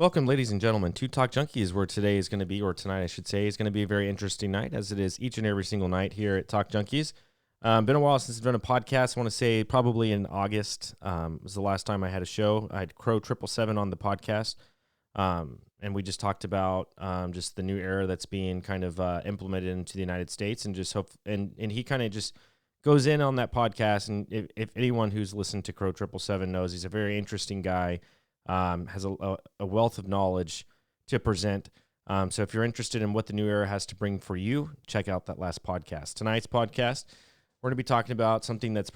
Welcome, ladies and gentlemen, to Talk Junkies, where today is going to be, or tonight, I should say, is going to be a very interesting night, as it is each and every single night here at Talk Junkies. Been a while since I've done a podcast. I want to say probably in August was the last time I had a show. I had Crow 777 on the podcast, and we just talked about just the new era that's being kind of implemented into the United States, and just hope. And he kind of just goes in on that podcast. And if anyone who's listened to Crow 777 knows, he's a very interesting guy. Has a wealth of knowledge to present. So if you're interested in what the new era has to bring for you, check out that last podcast. Tonight's podcast, we're going to be talking about something that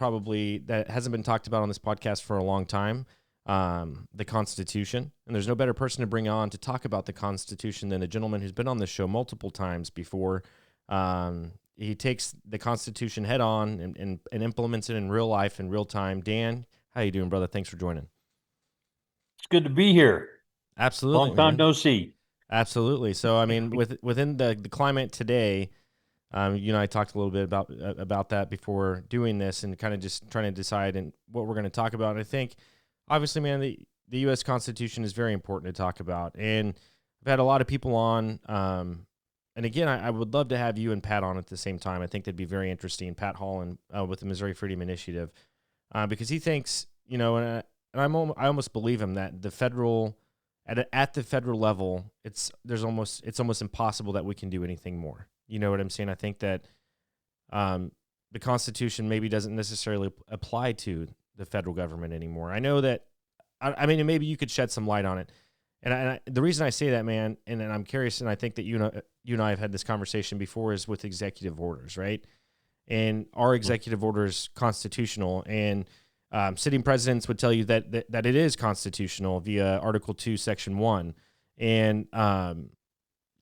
hasn't been talked about on this podcast for a long time, the Constitution. And there's no better person to bring on to talk about the Constitution than a gentleman who's been on this show multiple times before. He takes the Constitution head on and implements it in real life, in real time. Dan, how you doing, brother? Thanks for joining. It's good to be here. Absolutely, Long time man. no see. Absolutely. So, I mean, within the climate today, you and I talked a little bit about that before doing this, and kind of just trying to decide and what we're going to talk about. And I think, obviously, man, the U.S. Constitution is very important to talk about, and I've had a lot of people on. And again, I would love to have you and Pat on at the same time. I think that'd be very interesting. Pat Holland with the Missouri Freedom Initiative, because he thinks, and I almost believe him that the federal at the federal level, it's almost impossible that we can do anything more. You know what I'm saying? I think that the Constitution maybe doesn't necessarily apply to the federal government anymore. I know that. I mean, maybe you could shed some light on it. And the reason I say that, man, and I'm curious, and I think that you and I have had this conversation before, is with executive orders, right? And are executive orders constitutional? And sitting presidents would tell you that it is constitutional via Article 2, Section 1. And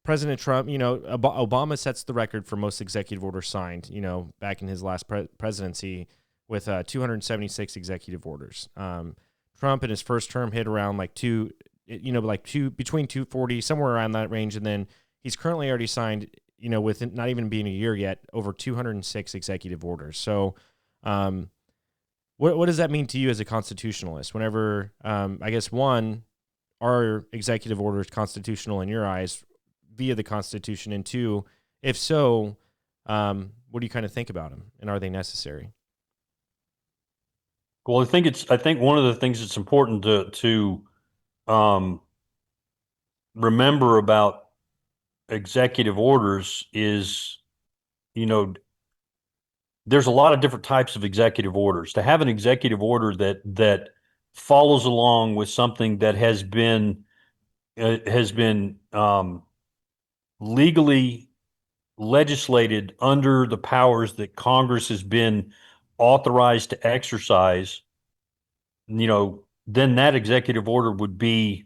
President Trump, Obama sets the record for most executive orders signed, back in his last presidency with 276 executive orders. Trump in his first term hit around between 240, somewhere around that range. And then he's currently already signed, with not even being a year yet, over 206 executive orders. So, what does that mean to you as a constitutionalist? Whenever, I guess, one, are executive orders constitutional in your eyes via the Constitution? And two, if so, what do you kind of think about them, and are they necessary? Well, I think one of the things that's important to um, remember about executive orders is, you know, there's a lot of different types of executive orders. To have an executive order that follows along with something that has been legally legislated under the powers that Congress has been authorized to exercise, then that executive order would be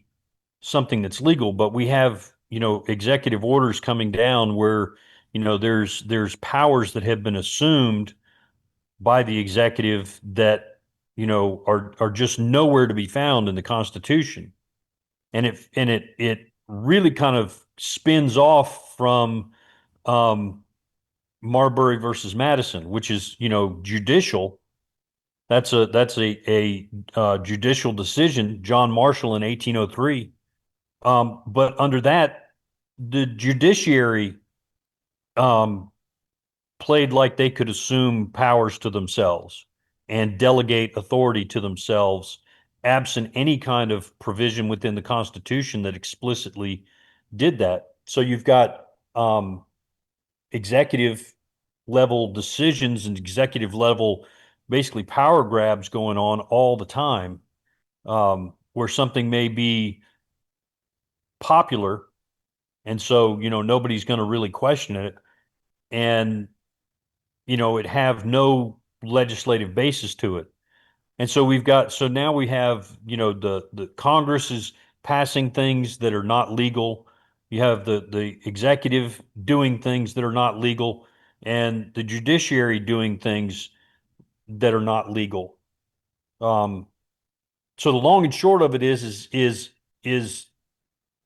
something that's legal. But we have, executive orders coming down where, there's powers that have been assumed by the executive that, are just nowhere to be found in the Constitution. And it really kind of spins off from Marbury versus Madison, which is, judicial. That's a judicial decision, John Marshall in 1803. But under that, the judiciary um, played like they could assume powers to themselves and delegate authority to themselves, absent any kind of provision within the Constitution that explicitly did that. So you've got executive level decisions and executive level basically power grabs going on all the time, where something may be popular, and so nobody's going to really question it, and it have no legislative basis to it. And so now we have, the Congress is passing things that are not legal. You have the executive doing things that are not legal, and the judiciary doing things that are not legal. Um, so the long and short of it is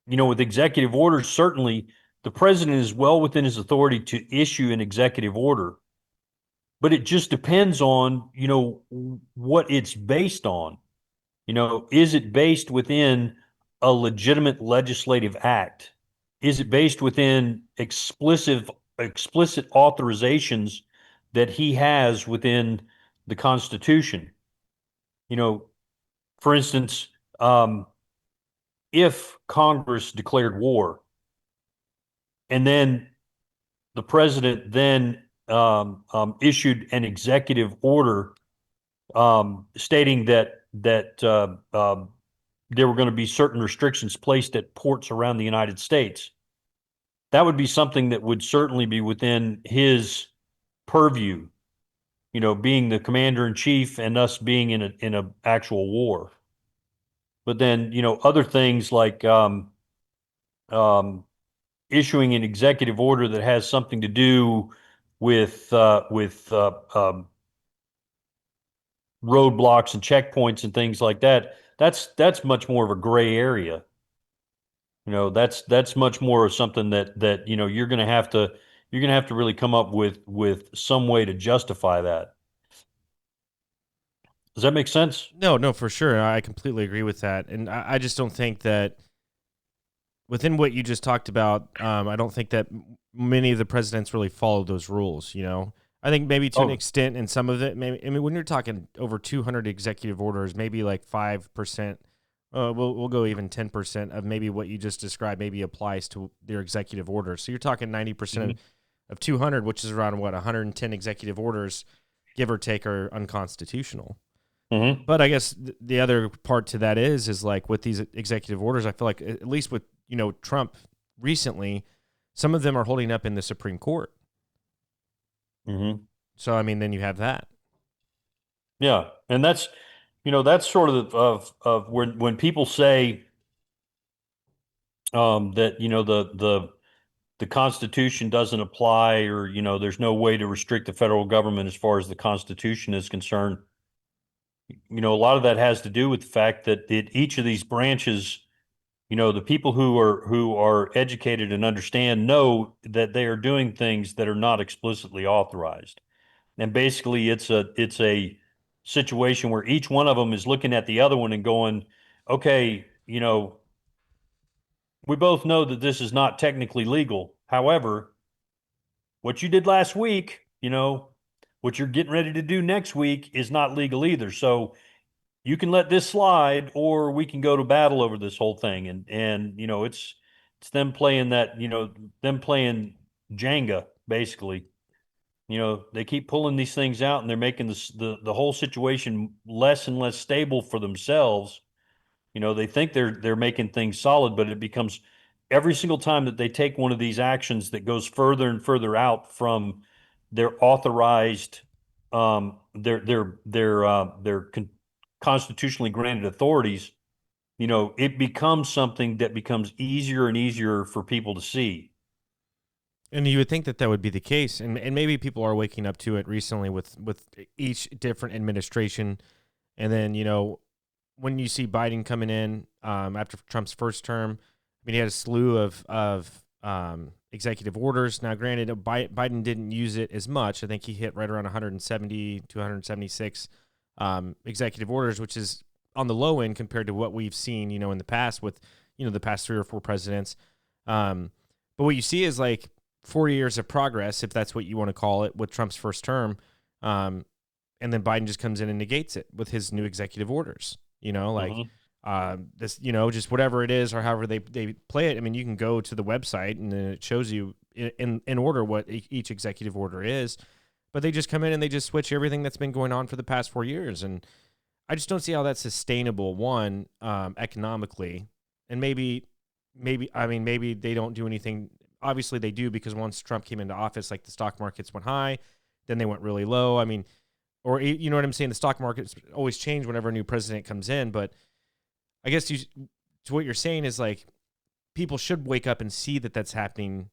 with executive orders, certainly the president is well within his authority to issue an executive order, but it just depends on, what it's based on. Is it based within a legitimate legislative act? Is it based within explicit authorizations that he has within the Constitution? You know, for instance, um, if Congress declared war and then the president then issued an executive order stating that there were going to be certain restrictions placed at ports around the United States, that would be something that would certainly be within his purview. You know, being the commander in chief and us being in a actual war. But then, you know, other things like um, issuing an executive order that has something to do with roadblocks and checkpoints and things like that. That's much more of a gray area. You know, that's much more of something that you know you're gonna have to really come up with some way to justify that. Does that make sense? No, no, for sure. I completely agree with that. And I just don't think that within what you just talked about, I don't think that many of the presidents really followed those rules. I think maybe to an Oh, extent, in some of it, maybe. I mean, when you're talking over 200 executive orders, maybe like 5%. We'll go even 10% of maybe what you just described maybe applies to their executive orders. So you're talking 90% mhm, of 200, which is around what 110 executive orders, give or take, are unconstitutional. mhm. But I guess the other part to that is like with these executive orders, I feel like at least with Trump recently, some of them are holding up in the Supreme Court. Mhm. So I mean, then you have that. Yeah, and that's that's sort of when people say that the Constitution doesn't apply, or there's no way to restrict the federal government as far as the Constitution is concerned. A lot of that has to do with the fact that each of these branches, the people who are educated and understand know that they are doing things that are not explicitly authorized. And basically, it's a situation where each one of them is looking at the other one and going, okay, we both know that this is not technically legal. However, what you did last week, what you're getting ready to do next week is not legal either. So you can let this slide, or we can go to battle over this whole thing. And it's them playing them playing Jenga, basically. They keep pulling these things out, and they're making the whole situation less and less stable for themselves. They think they're making things solid, but it becomes every single time that they take one of these actions that goes further and further out from their authorized, their constitutionally granted authorities. It becomes something that becomes easier and easier for people to see. And you would think that that would be the case, and maybe people are waking up to it recently with each different administration, and then when you see Biden coming in after Trump's first term, I mean he had a slew of executive orders. Now, granted, Biden didn't use it as much. I think he hit right around 170 to 176 executive orders, which is on the low end compared to what we've seen, in the past with the past 3 or 4 presidents. But what you see is like 4 years of progress, if that's what you want to call it, with Trump's first term. And then Biden just comes in and negates it with his new executive orders. Like Mhm. this, just whatever it is or however they play it. I mean, you can go to the website and then it shows you in order what each executive order is. But they just come in and they just switch everything that's been going on for the past 4 years. And I just don't see how that's sustainable, one, economically. And maybe they don't do anything. Obviously, they do, because once Trump came into office, like the stock markets went high, then they went really low. I mean, or you know what I'm saying? The stock markets always change whenever a new president comes in. But I guess to what you're saying is like people should wake up and see that that's happening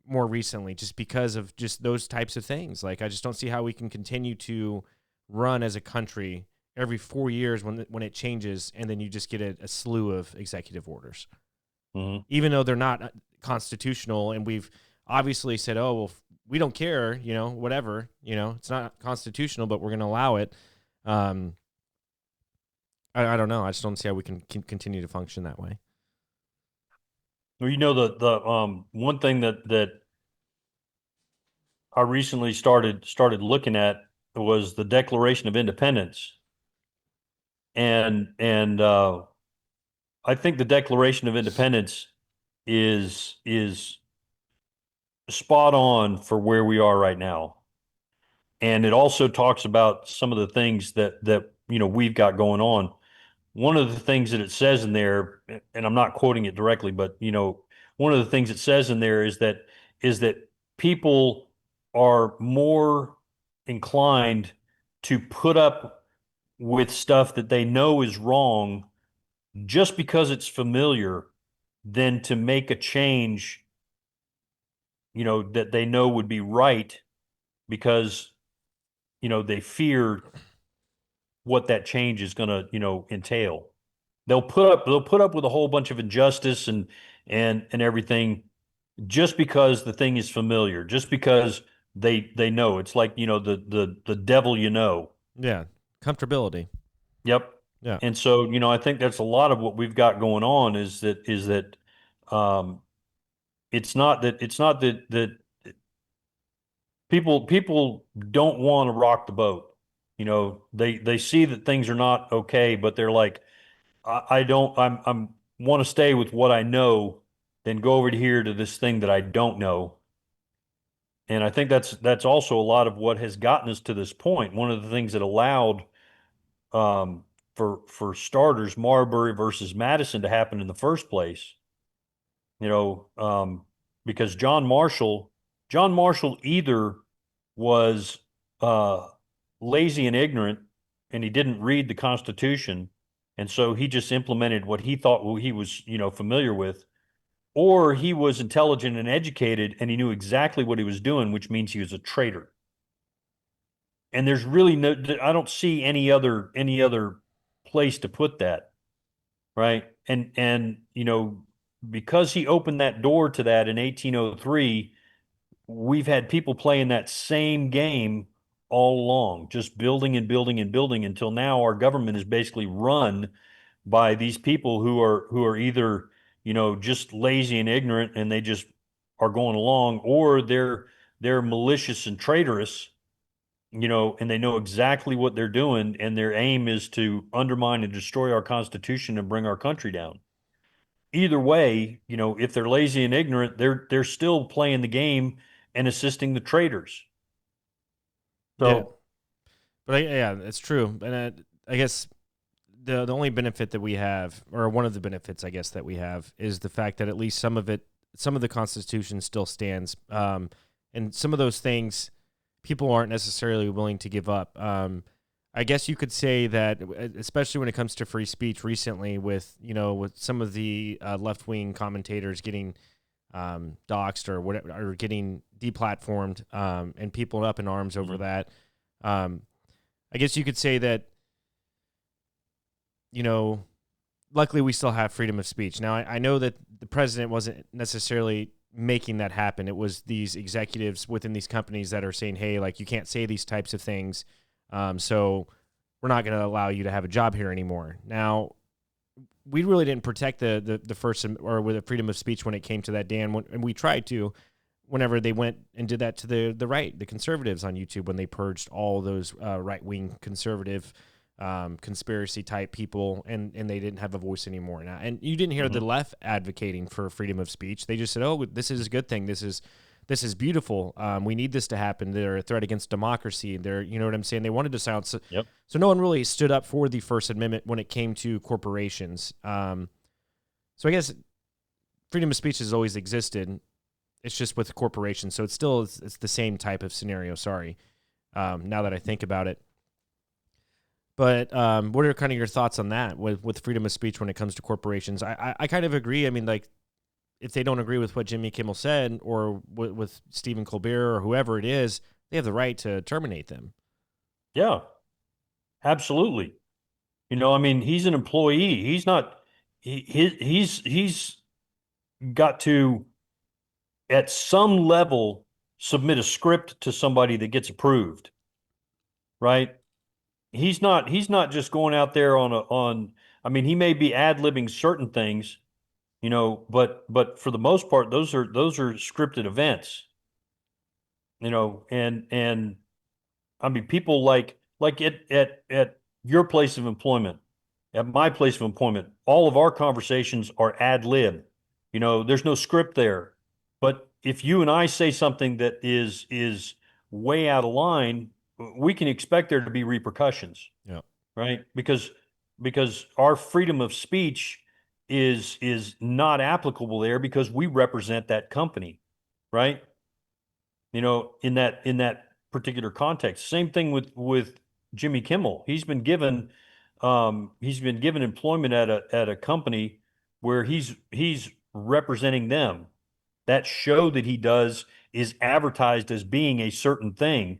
more recently, just because of just those types of things. Like I just don't see how we can continue to run as a country every 4 years when it changes, and then you just get a slew of executive orders, Mhm. even though they're not constitutional. And we've obviously said, oh, well, we don't care, whatever, it's not constitutional, but we're going to allow it. Um, I don't know. I just don't see how we can continue to function that way. Well, the one thing that I recently started looking at was the Declaration of Independence, and I think the Declaration of Independence is spot on for where we are right now. And it also talks about some of the things that we've got going on. One of the things that it says in there, and I'm not quoting it directly, but one of the things it says in there is that people are more inclined to put up with stuff that they know is wrong just because it's familiar than to make a change, that they know would be right because, they fear what that change is going to, entail. They'll put up with a whole bunch of injustice and everything just because the thing is familiar, just because they know. It's like, the devil you know. Yeah, comfortability. Yep. Yeah, And so, I think that's a lot of what we've got going on is that um it's not that people don't want to rock the boat. They see that things are not okay, but they're like, I don't I'm want to stay with what I know than go over here to this thing that I don't know. And I think that's also a lot of what has gotten us to this point. One of the things that allowed um for starters Marbury versus Madison to happen in the first place, you know, because John Marshall either was uh lazy and ignorant and he didn't read the Constitution, and so he just implemented what he thought he was, familiar with, or he was intelligent and educated and he knew exactly what he was doing, which means he was a traitor. And there's really no, I don't see any other place to put that, right? And because he opened that door to that in 1803, we've had people playing that same game all along, just building and building and building until now our government is basically run by these people who are either, just lazy and ignorant and they just are going along, or they're malicious and traitorous, and they know exactly what they're doing, and their aim is to undermine and destroy our Constitution and bring our country down. Either way, if they're lazy and ignorant, they're still playing the game and assisting the traitors. yeah, So, but yeah, it's true. And I guess the only benefit that we have, or one of the benefits, I guess, that we have, is the fact that at least some of the Constitution still stands, and some of those things people aren't necessarily willing to give up. I guess you could say that, especially when it comes to free speech, recently with some of the left wing commentators getting doxxed or whatever, or getting deplatformed, and people up in arms over that. Um, I guess you could say that, you know, luckily we still have freedom of speech. Now, I know that the president wasn't necessarily making that happen. It was these executives within these companies that are saying, hey, like, you can't say these types of things. So we're not going to allow you to have a job here anymore. Now, we really didn't protect the first, or with the freedom of speech when it came to that, Dan, and we tried to, whenever they went and did that to the right, the conservatives on YouTube, when they purged all those right-wing conservative conspiracy type people, and they didn't have a voice anymore. Now, and you didn't hear the mhm. left advocating for freedom of speech. They just said, "Oh, this is a good thing. This is beautiful. We need this to happen. They're a threat against democracy. They're, you know what I'm saying? They wanted to sound Yep. so no one really stood up for the First Amendment when it came to corporations. So I guess freedom of speech has always existed. It's just with corporations. So it's the same type of scenario. Sorry. Now that I think about it. But what are kind of your thoughts on that with freedom of speech when it comes to corporations? I kind of agree. I mean, like, if they don't agree with what Jimmy Kimmel said, or with Stephen Colbert or whoever it is, they have the right to terminate them. Yeah, absolutely. I mean, he's an employee. He's not. He's got to, at some level, submit a script to somebody that gets approved, right? He's not just going out there on. I mean, he may be ad-libbing certain things, but for the most part, those are scripted events, and I mean, people like at your place of employment, at my place of employment, all of our conversations are ad lib. There's no script there. But if you and I say something that is way out of line, we can expect there to be repercussions, Yeah. right? Because our freedom of speech is not applicable there because we represent that company, right? In that particular context. Same thing with Jimmy Kimmel. He's been given employment at a company where he's representing them. That show that he does is advertised as being a certain thing.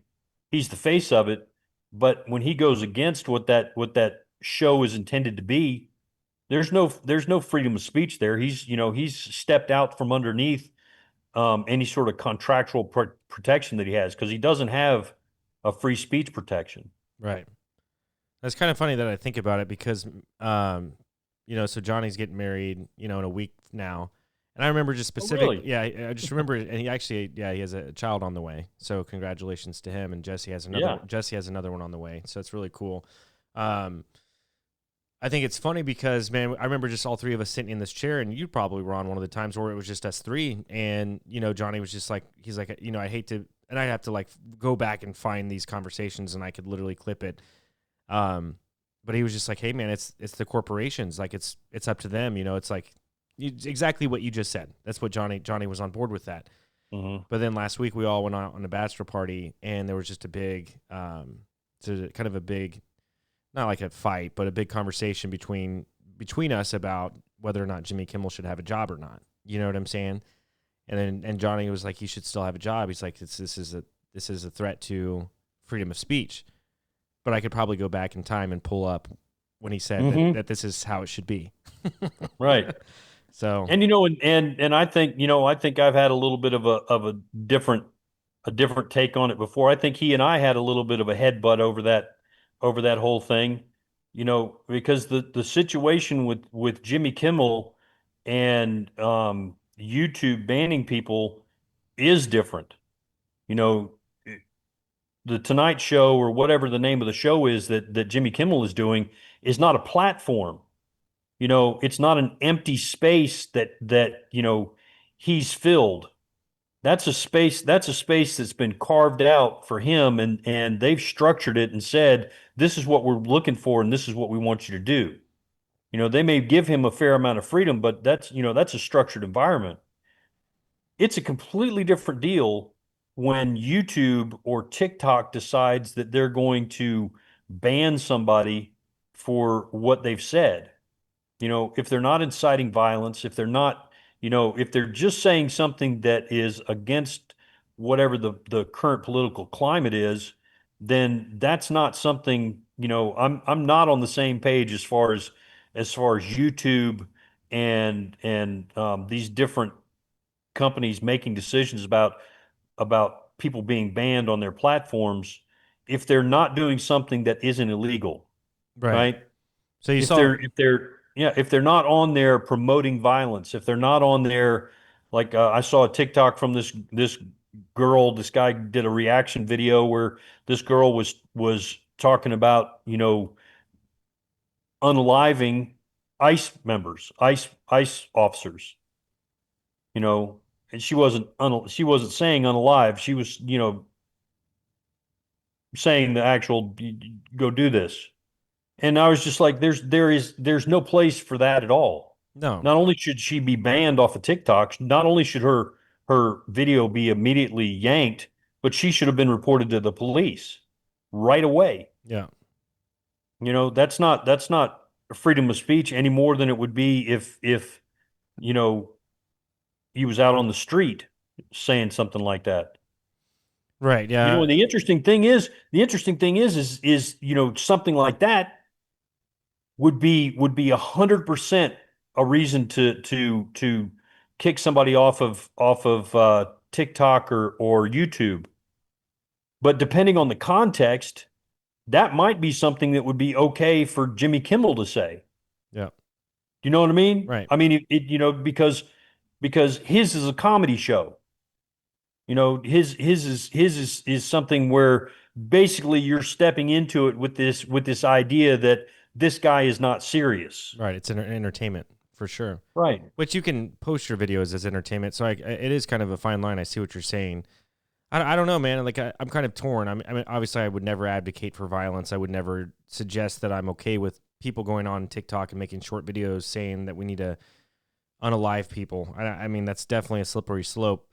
He's the face of it, but when he goes against what that show is intended to be, there's no freedom of speech there. He's stepped out from underneath any sort of contractual protection that he has because he doesn't have a free speech protection. Right. That's kind of funny that I think about it because, so Johnny's getting married, in a week now. And I remember just Oh, specific, really? yeah, I just remember, and he actually, yeah, he has a child on the way. So congratulations to him. And Yeah. Jesse has another one on the way. So it's really cool. Um, I think it's funny because, man, I remember just all three of us sitting in this chair, and you probably were on one of the times where it was just us three. And, Johnny was just like, he's like, I hate to, and I have to like go back and find these conversations and I could literally clip it. But he was just like, hey man, it's the corporations. Like it's up to them. It's like exactly what you just said. That's what Johnny was on board with that. Hmm. But then last week we all went out on a bachelor party and there was just a big, so kind of a big, not like a fight, but a big conversation between us about whether or not Jimmy Kimmel should have a job or not. You know what I'm saying? And Johnny was like, he should still have a job. He's like, this is a threat to freedom of speech. But I could probably go back in time and pull up when he said Hmm. that this is how it should be. Right. So And I think I've had a little bit of a different take on it before. I think he and I had a little bit of a headbutt over that whole thing, because the situation with Jimmy Kimmel and YouTube banning people is different. You know, the Tonight Show or whatever the name of the show is that Jimmy Kimmel is doing is not a platform. It's not an empty space that he's filled. That's a space that's been carved out for him, and they've structured it and said, this is what we're looking for and this is what we want you to do. They may give him a fair amount of freedom, but that's a structured environment. It's a completely different deal when YouTube or TikTok decides that they're going to ban somebody for what they've said. If they're not inciting violence, if they're just saying something that is against whatever the current political climate is, then that's not something, I'm not on the same page as far as YouTube and these different companies making decisions about people being banned on their platforms if they're not doing something that isn't illegal, right. right? So you if saw they're if they're yeah, if they're not on there promoting violence, if they're not on there, like I saw a TikTok from this guy did a reaction video where this girl was talking about unaliving ICE members, ICE officers, and she wasn't saying unalive, she was saying the actual go do this. And I was just like, there's no place for that at all. no, Not only should she be banned off of TikTok, not only should her video be immediately yanked, but she should have been reported to the police right away. yeah, That's not freedom of speech any more than it would be if you know he was out on the street saying something like that. right, yeah, And the interesting thing is something like that would be 100% a reason to kick somebody off of TikTok or YouTube. But depending on the context, that might be something that would be okay for Jimmy Kimmel to say. yeah. Do you know what I mean? Right. I mean, because his is a comedy show. His is something where basically you're stepping into it with this idea that this guy is not serious. Right. It's entertainment for sure. Right. Which you can post your videos as entertainment. So it is kind of a fine line. I see what you're saying. I don't know, man. Like I'm kind of torn. I mean, obviously, I would never advocate for violence. I would never suggest that I'm okay with people going on TikTok and making short videos saying that we need to unalive people. I mean, that's definitely a slippery slope.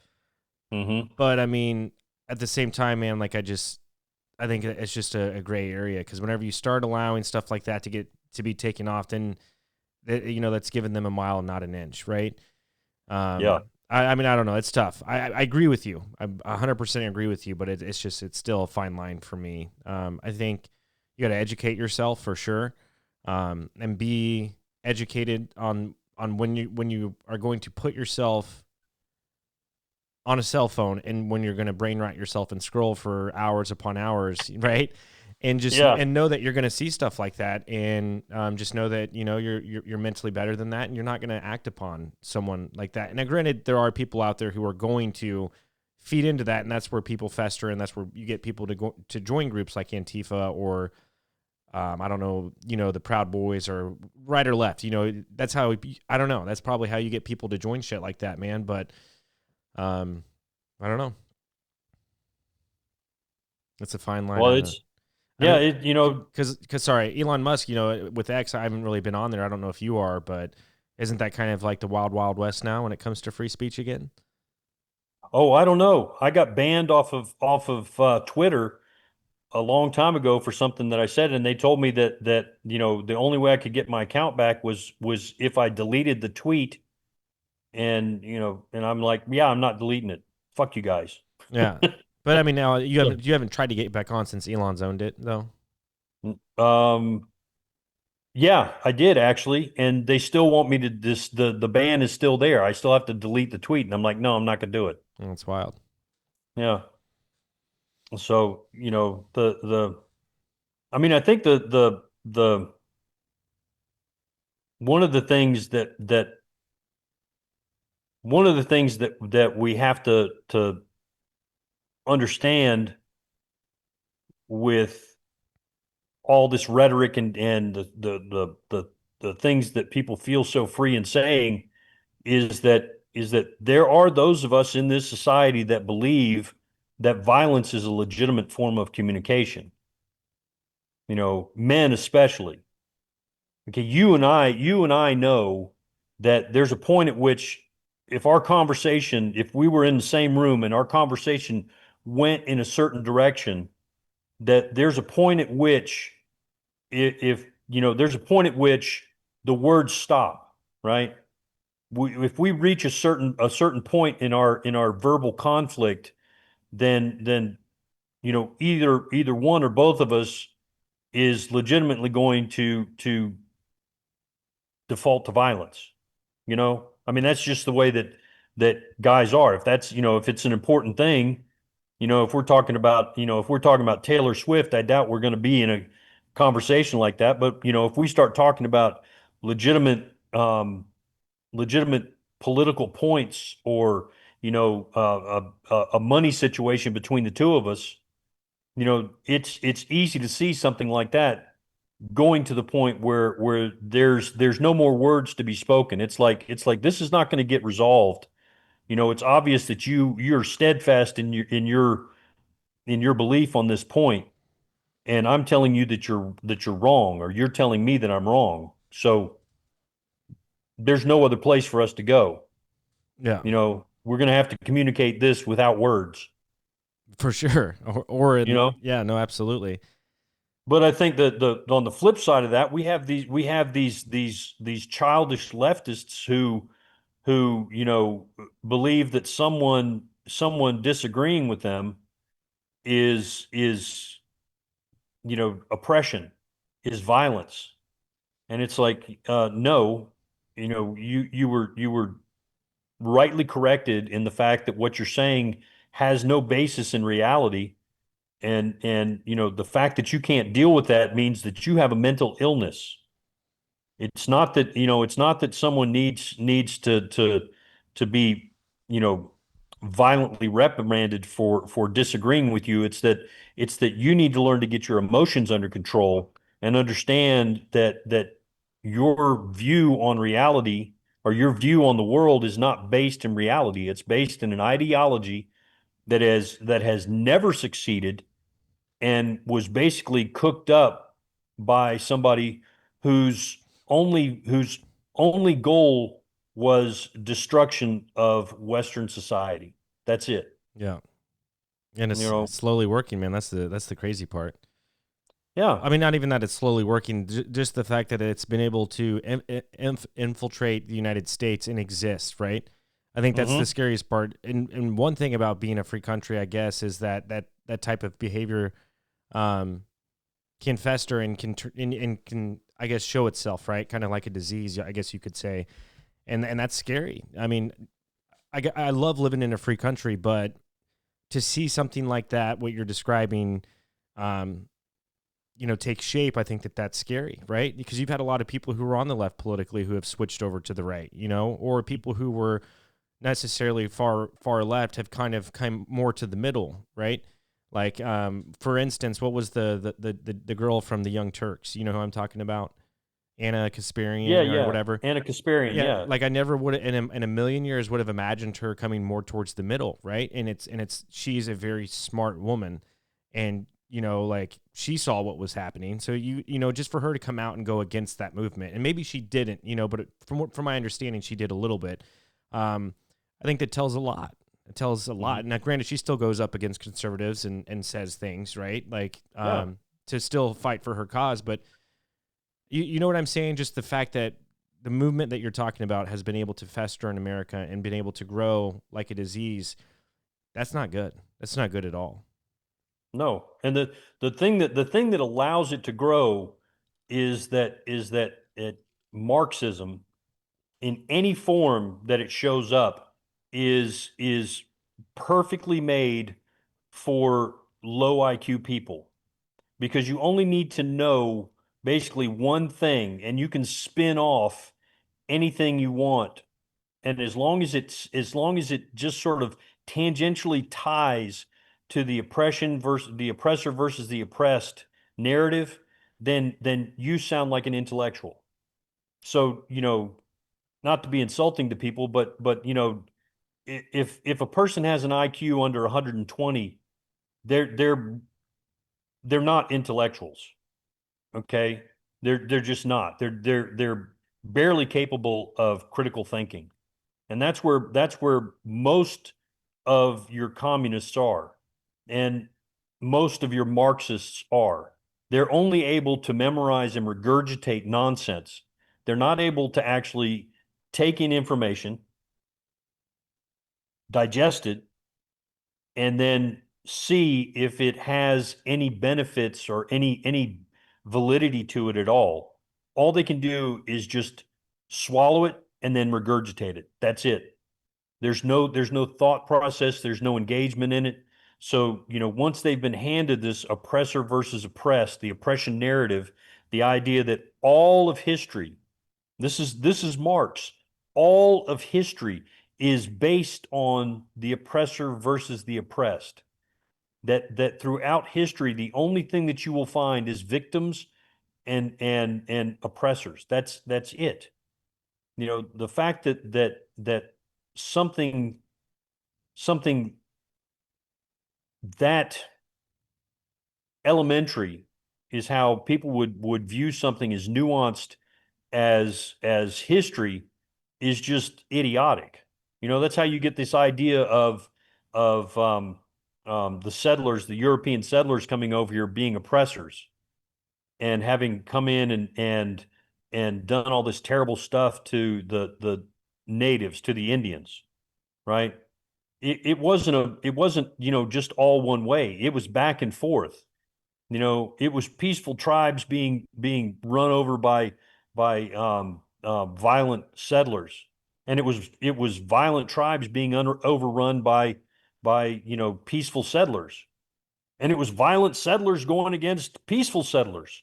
Mm-hmm. But I mean, at the same time, man, like I think it's just a gray area because whenever you start allowing stuff like that to be taken off, then that's giving them a mile, not an inch, right? Yeah. I mean, I don't know. It's tough. I agree with you. I 100% agree with you, but it's still a fine line for me. I think you got to educate yourself for sure, and be educated on when you are going to put yourself on a cell phone and when you're going to brain rot yourself and scroll for hours upon hours, right? And just Yeah. and know that you're going to see stuff like that, and just know that you're mentally better than that, and you're not going to act upon someone like that. And now, granted, there are people out there who are going to feed into that, and that's where people fester, and that's where you get people to go to join groups like Antifa or I don't know, the Proud Boys or right or left. That's how I don't know. That's probably how you get people to join shit like that, man. But I don't know. It's a fine line. Well, I mean, it. because sorry, Elon Musk, with X, I haven't really been on there. I don't know if you are, but isn't that kind of like the wild, wild west now when it comes to free speech again? Oh, I don't know. I got banned off of Twitter a long time ago for something that I said, and they told me that the only way I could get my account back was if I deleted the tweet, and I'm like, yeah, I'm not deleting it. Fuck you guys. Yeah, but I mean, now you Yeah. haven't tried to get back on since Elon's owned it, though. Um, yeah, I did actually, and they still want me to the ban is still there. I still have to delete the tweet, and I'm like, no, I'm not gonna do it. That's wild. Yeah. So, the I mean, I think the one of the things that we have to understand with all this rhetoric and the things that people feel so free in saying is that there are those of us in this society that believe that violence is a legitimate form of communication. Men especially. Okay, you and I know that there's a point at which if we were in the same room and our conversation went in a certain direction, that there's a point at which if there's a point at which the words stop, right? If we reach a certain point in our verbal conflict, then either one or both of us is legitimately going to default to violence. I mean, that's just the way that guys are. If it's an important thing, if we're talking about Taylor Swift, I doubt we're going to be in a conversation like that. But if we start talking about legitimate legitimate political points, or a money situation between the two of us, it's easy to see something like that going to the point where there's no more words to be spoken. It's like this is not going to get resolved. It's obvious that you're steadfast in your belief on this point, and I'm telling you that you're wrong, or you're telling me that I'm wrong. So there's no other place for us to go. Yeah, We're going to have to communicate this without words. for sure. Or You know, yeah, no, absolutely. but I think that on the flip side of that, we have these childish leftists who believe that someone disagreeing with them is oppression, is violence. And it's like, no, you were rightly corrected in the fact that what you're saying has no basis in reality. And the fact that you can't deal with that means that you have a mental illness. It's not that, it's not that someone needs to be, you know, violently reprimanded for disagreeing with you. It's that you need to learn to get your emotions under control and understand that your view on reality or your view on the world is not based in reality. It's based in an ideology that has never succeeded and was basically cooked up by somebody whose whose only goal was destruction of Western society. That's it. Yeah. And You it's know, slowly working, man. That's the crazy part. yeah. I mean, not even that it's slowly working, just the fact that it's been able to infiltrate the United States and exist, right? I think that's the Mm-hmm. scariest part. And one thing about being a free country, I guess, is that type of behavior um, can fester and and can, I guess, show itself, right? Kind of like a disease, I guess you could say. And that's scary. I mean, I love living in a free country, but to see something like that, what you're describing, um, take shape, I think that's scary, right? Because you've had a lot of people who were on the left politically who have switched over to the right, or people who were necessarily far left have kind of come more to the middle, right? Like, for instance, what was the girl from the Young Turks? You know who I'm talking about? Anna Yeah, Kasparian or yeah. whatever. Anna Kasparian, Yeah, yeah. like I never would in a million years would have imagined her coming more towards the middle, right? And it's she's a very smart woman, and like she saw what was happening. So just for her to come out and go against that movement, and maybe she didn't, but from my understanding, she did a little bit. Um, I think that tells a lot. It tells a Hmm. lot. Now, granted, she still goes up against conservatives and says things, right? Like Yeah. to still fight for her cause, but you know what I'm saying? Just the fact that the movement that you're talking about has been able to fester in America and been able to grow like a disease. That's not good. That's not good at all. No. And the thing that allows it to grow is that Marxism in any form that it shows up is perfectly made for low IQ people because you only need to know basically one thing and you can spin off anything you want. And as long as it just sort of tangentially ties to the oppression versus the oppressor versus the oppressed narrative, then you sound like an intellectual. So, not to be insulting to people, but if a person has an IQ under 120, they're they're they're not intellectuals. Okay, they're just not. They're barely capable of critical thinking, and that's where most of your communists are, and most of your Marxists are. They're only able to memorize and regurgitate nonsense. They're not able to actually take in information, digest it, and then see if it has any benefits or any validity to it at all. All they can do is just swallow it and then regurgitate it. That's it. There's no thought process, there's no engagement in it. So, once they've been handed this oppressor versus oppressed, the oppression narrative, the idea that all of history, this is Marx, all of history is based on the oppressor versus the oppressed. That throughout history, the only thing that you will find is victims and oppressors. That's it. The fact that something something that elementary is how people would view something as nuanced as history is just idiotic. That's how you get this idea of the settlers, the European settlers coming over here being oppressors and having come in and done all this terrible stuff to the natives, to the Indians, right? It wasn't just all one way. It was back and forth. It was peaceful tribes being run over by violent settlers, and it was violent tribes being overrun by peaceful settlers, and it was violent settlers going against peaceful settlers,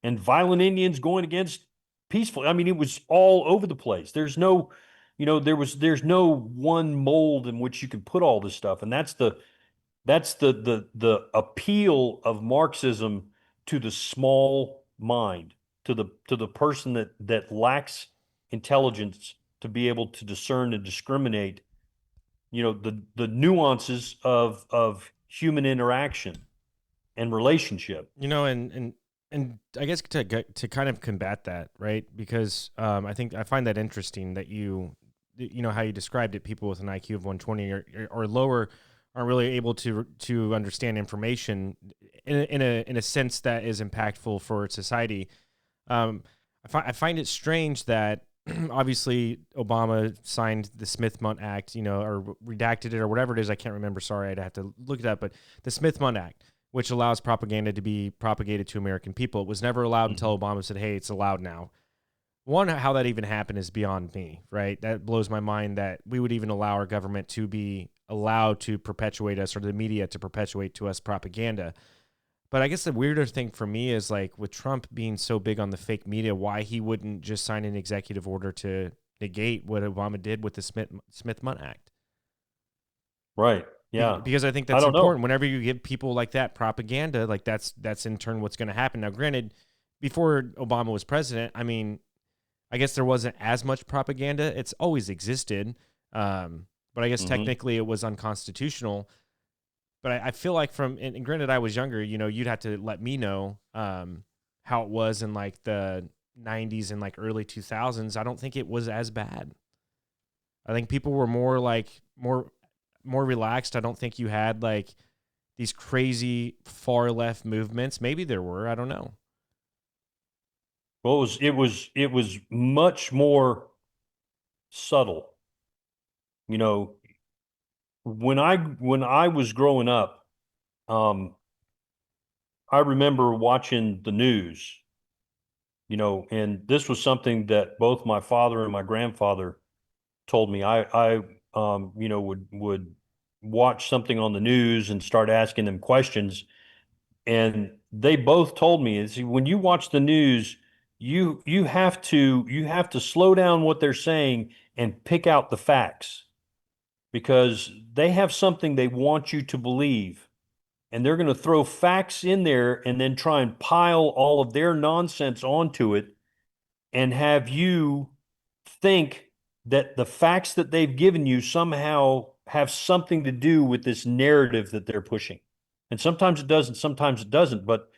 and violent Indians going against peacefully. I mean, it was all over the place. There's no, there's no one mold in which you can put all this stuff. And that's the appeal of Marxism to the small mind, to the person that lacks intelligence to be able to discern and discriminate, the nuances of human interaction and relationship. And I guess to kind of combat that, right? Because I think I find that interesting that you know how you described it. People with an IQ of 120 or lower aren't really able to understand information in a sense that is impactful for society. Um, I find it strange that obviously Obama signed the Smith-Mundt Act, or redacted it or whatever it is. I can't remember. Sorry, I'd have to look it up. But the Smith-Mundt Act, which allows propaganda to be propagated to American people, it was never allowed until Obama said, "Hey, it's allowed now." One, how that even happened is beyond me, right? That blows my mind that we would even allow our government to be allowed to perpetuate us, or the media to perpetuate to us propaganda. But I guess the weirder thing for me is, like, with Trump being so big on the fake media, why he wouldn't just sign an executive order to negate what Obama did with the Smith-Mundt Act. Right. Yeah. Because I think I that's don't important. know. Whenever you give people like that propaganda, like that's in turn what's going to happen. Now, granted, before Obama was president, I mean, I guess there wasn't as much propaganda. It's always existed, but I guess Hmm. technically it was unconstitutional. But I feel like and granted, I was younger. You'd have to let me know how it was in like the '90s and like early 2000s. I don't think it was as bad. I think people were more relaxed. I don't think you had like these crazy far left movements. Maybe there were. I don't know. Well, it was much more subtle. You know, when I was growing up, um, I remember watching the news, and this was something that both my father and my grandfather told me. I would watch something on the news and start asking them questions, and they both told me, is when you watch the news, you have to slow down what they're saying and pick out the facts, because they have something they want you to believe, and they're going to throw facts in there and then try and pile all of their nonsense onto it and have you think that the facts that they've given you somehow have something to do with this narrative that they're pushing. And sometimes it does, and sometimes it doesn't. But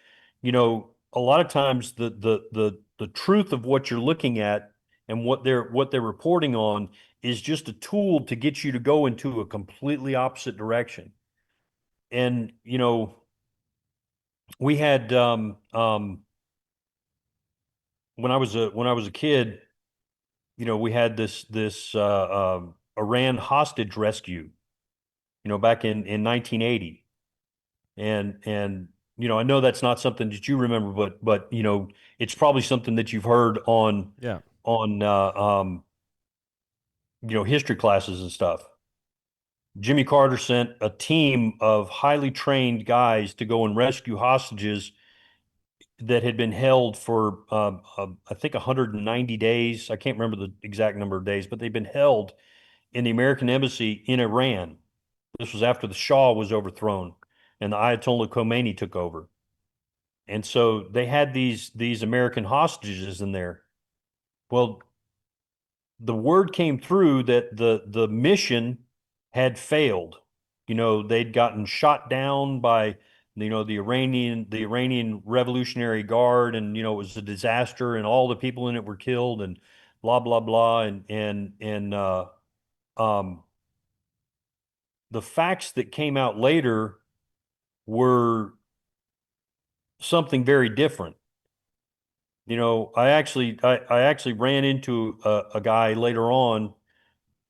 a lot of times the truth of what you're looking at and what they're reporting on is just a tool to get you to go into a completely opposite direction. And we had when I was a kid, we had this Iran hostage rescue, back in 1980, and I know that's not something that you remember, but it's probably something that you've heard on Yeah. on uh, um, history classes and stuff. Jimmy Carter sent a team of highly trained guys to go and rescue hostages that had been held for I think 190 days. I can't remember the exact number of days, but they've been held in the American embassy in Iran. This was after the Shah was overthrown and the Ayatollah Khomeini took over. And so they had these American hostages in there. Well, the word came through that the mission had failed. They'd gotten shot down by the Iranian Revolutionary Guard, and it was a disaster, and all the people in it were killed, and blah blah blah, and um, the facts that came out later were something very different. I actually ran into a guy later on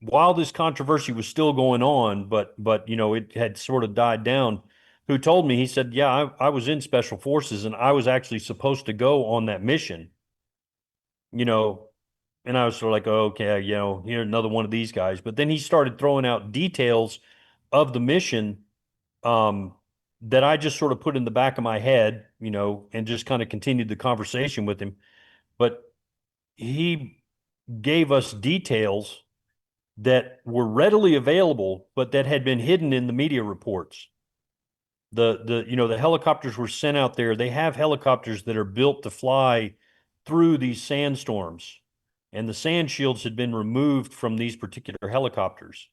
while this controversy was still going on, but it had sort of died down, who told me, he said, "Yeah, I was in special forces and I was actually supposed to go on that mission." You know, and I was sort of like, oh, okay, here's another one of these guys. But then he started throwing out details of the mission, um, that I just sort of put in the back of my head, and just kind of continued the conversation with him. But he gave us details that were readily available, but that had been hidden in the media reports. The helicopters were sent out there. They have helicopters that are built to fly through these sandstorms, and the sand shields had been removed from these particular helicopters.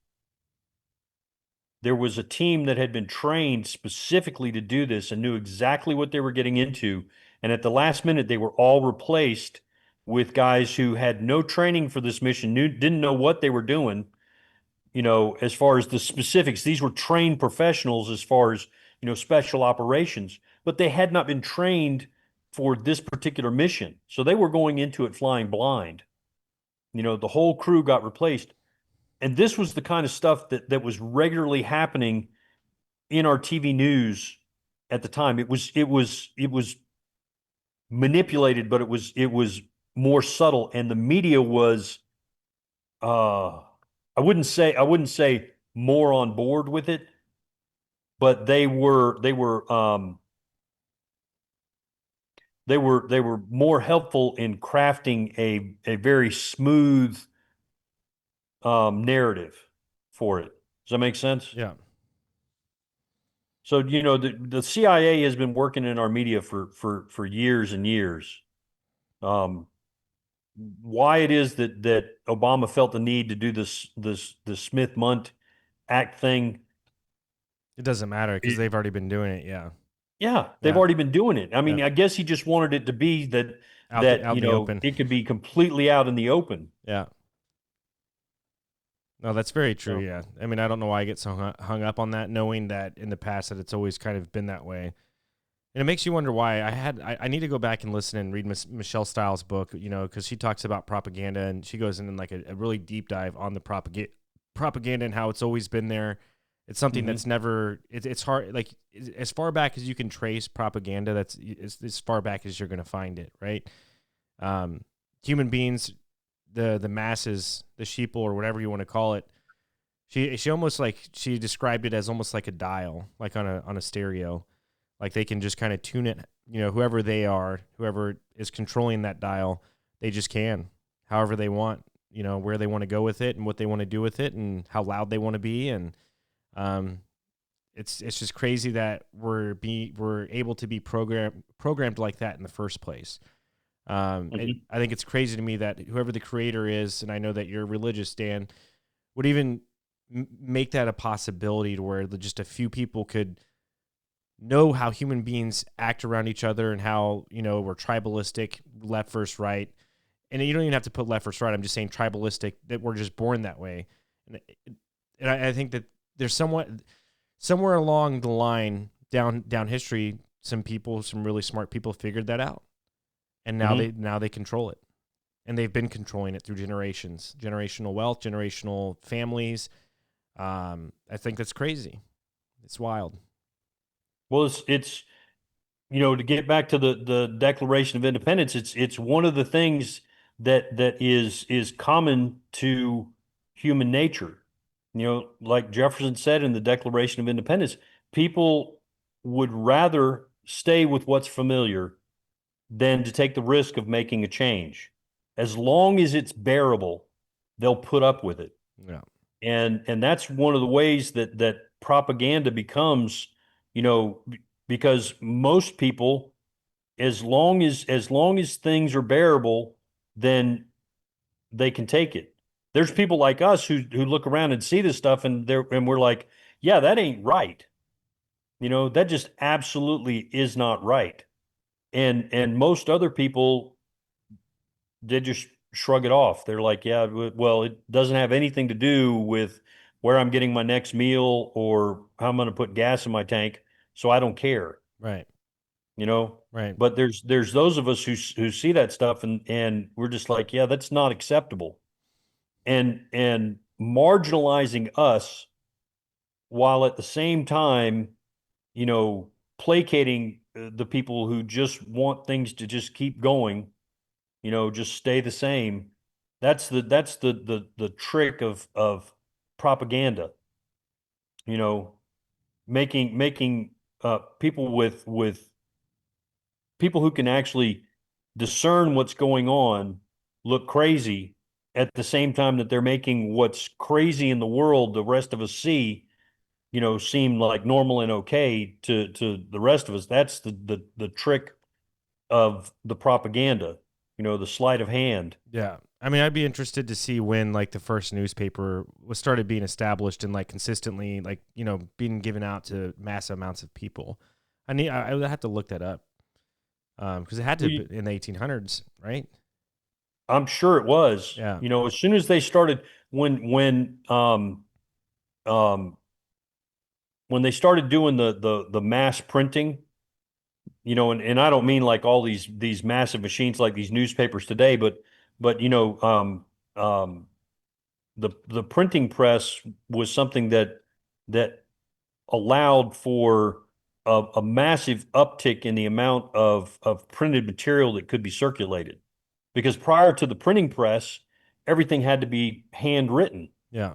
There was a team that had been trained specifically to do this and knew exactly what they were getting into. And at the last minute, they were all replaced with guys who had no training for this mission, didn't know what they were doing, as far as the specifics. These were trained professionals as far as, special operations, but they had not been trained for this particular mission. So they were going into it flying blind. The whole crew got replaced. And this was the kind of stuff that was regularly happening in our TV news at the time. It was manipulated, but it was more subtle, and the media was I wouldn't say more on board with it, but they were more helpful in crafting a very smooth narrative for it. Does that make sense? Yeah. So, the CIA has been working in our media for years and years. Um, why it is that Obama felt the need to do this Smith-Mundt Act thing? It doesn't matter because It, they've already been doing it. Yeah. yeah, they've Yeah. already been doing it. I mean, Yep. I guess he just wanted it to be that Out in the open. it could be completely out in the open. Yeah. No, that's very true. So, Yeah. I mean, I don't know why I get so hung up on that, knowing that in the past that it's always kind of been that way. And it makes you wonder why. I need to go back and listen and read Michelle Stiles' book, because she talks about propaganda, and she goes in like a really deep dive on the propaganda and how it's always been there. It's something that's never, it's hard, like as far back as you can trace propaganda, that's as far back as you're going to find it, right? Human beings, the masses, the sheeple, or whatever you want to call it, she almost like, she described it as almost like a dial, like on a stereo. Like they can just kind of tune it, whoever they are, whoever is controlling that dial, they just can, however they want, where they want to go with it and what they want to do with it and how loud they want to be. And it's just crazy that we're able to be programmed like that in the first place. I think it's crazy to me that whoever the creator is, and I know that you're religious, Dan, would even make that a possibility to where just a few people could know how human beings act around each other and how, we're tribalistic, left versus right. And you don't even have to put left versus right. I'm just saying tribalistic, that we're just born that way. And I think that there's somewhere along the line down history, some really smart people figured that out. And now they control it. And they've been controlling it through generations, generational wealth, generational families. I think that's crazy. It's wild. Well, it's to get back to the Declaration of Independence, it's one of the things that is common to human nature. Like Jefferson said in the Declaration of Independence, people would rather stay with what's familiar than to take the risk of making a change. As long as it's bearable, they'll put up with it. Yeah. And that's one of the ways that propaganda becomes, because most people, as long as things are bearable, then they can take it. There's people like us who look around and see this stuff, and we're like, yeah, that ain't right. That just absolutely is not right. And most other people, they just shrug it off. They're like, yeah, well, it doesn't have anything to do with where I'm getting my next meal or how I'm going to put gas in my tank, so I don't care. Right. you know. Right. But there's those of us who see that stuff, and we're just like, yeah, that's not acceptable. And marginalizing us while at the same time, placating the people who just want things to just keep going, just stay the same. That's the trick of propaganda, you know, making people with people who can actually discern what's going on look crazy at the same time that they're making what's crazy in the world the rest of us see, seem like normal and okay to the rest of us. That's the trick of the propaganda, the sleight of hand. Yeah. I mean, I'd be interested to see when like the first newspaper was started being established and like consistently like, being given out to massive amounts of people. I would have to look that up. Because it had to be in the 1800s, right? I'm sure it was. Yeah. As soon as they started, um, when they started doing the mass printing, and I don't mean like all these massive machines like these newspapers today, but um, the printing press was something that allowed for a massive uptick in the amount of printed material that could be circulated. Because prior to the printing press, everything had to be handwritten, Yeah.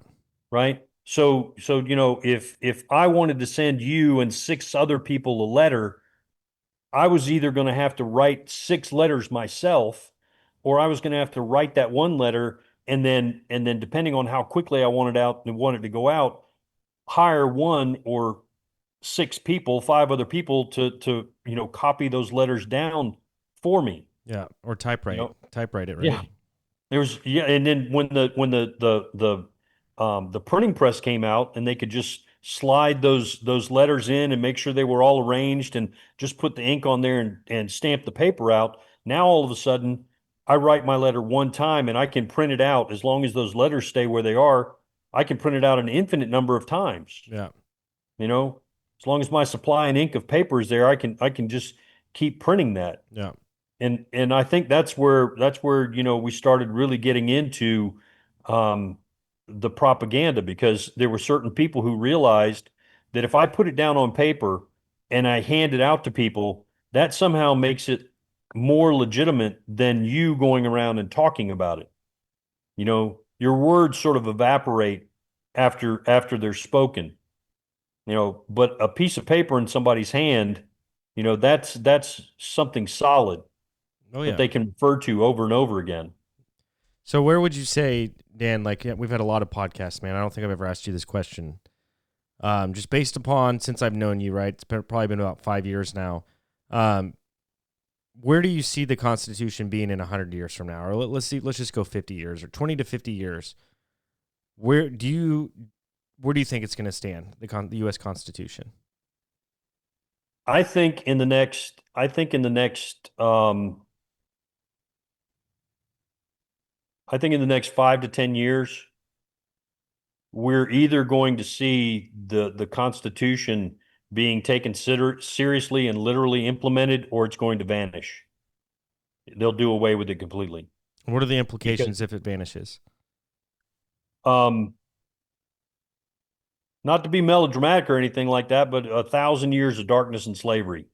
right? So if I wanted to send you and six other people a letter, I was either going to have to write six letters myself, or I was going to have to write that one letter and then depending on how quickly I wanted to go out, hire one or six people, five other people to copy those letters down for me. Yeah. Or You know, typewrite it, right? yeah. And then when the printing press came out and they could just slide those letters in and make sure they were all arranged and just put the ink on there and stamp the paper out. Now all of a sudden, I write my letter one time and I can print it out as long as those letters stay where they are. I can print it out an infinite number of times. Yeah. You know, as long as my supply and ink of paper is there, I can just keep printing that. Yeah. And I think that's where we started really getting into um, the propaganda, because there were certain people who realized that if I put it down on paper and I hand it out to people, that somehow makes it more legitimate than you going around and talking about it. Your words sort of evaporate after they're spoken. But a piece of paper in somebody's hand, that's something solid Oh, that yeah. they can refer to over and over again. So where would you say, Dan, like yeah, we've had a lot of podcasts, man. I don't think I've ever asked you this question. Just based upon since I've known you, right? Probably been about 5 years now. Um, where do you see the Constitution being in 100 years from now? Or let's just go 50 years or 20 to 50 years. Where do you think it's going to stand, the U.S. Constitution? I think in the next 5 to 10 years, we're either going to see the Constitution being taken seriously and literally implemented, or it's going to vanish. They'll do away with it completely. What are the Because implications if it vanishes? um, not to be melodramatic or anything like that, but 1,000 years of darkness and slavery.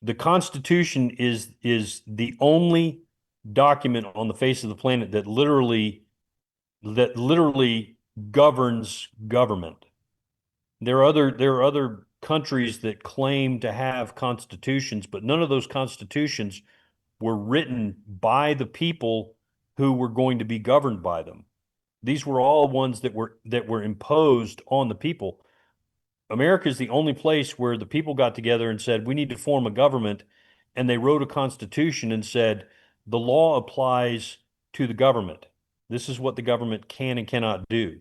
The Constitution is the only document on the face of the planet that literally governs government. There are other countries that claim to have constitutions, but none of those constitutions were written by the people who were going to be governed by them. These were all ones that were imposed on the people. America is the only place where the people got together and said, we need to form a government. And they wrote a constitution and said, the law applies to the government. This is what the government can and cannot do.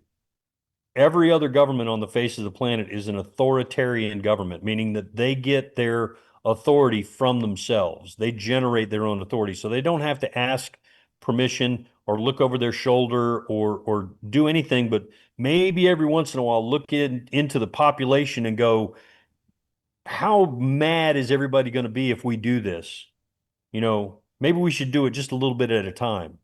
Every other government on the face of the planet is an authoritarian government, meaning that they get their authority from themselves. They generate their own authority. So they don't have to ask permission or look over their shoulder or do anything, but maybe every once in a while look into the population and go, how mad is everybody going to be if we do this? Maybe we should do it just a little bit at a time.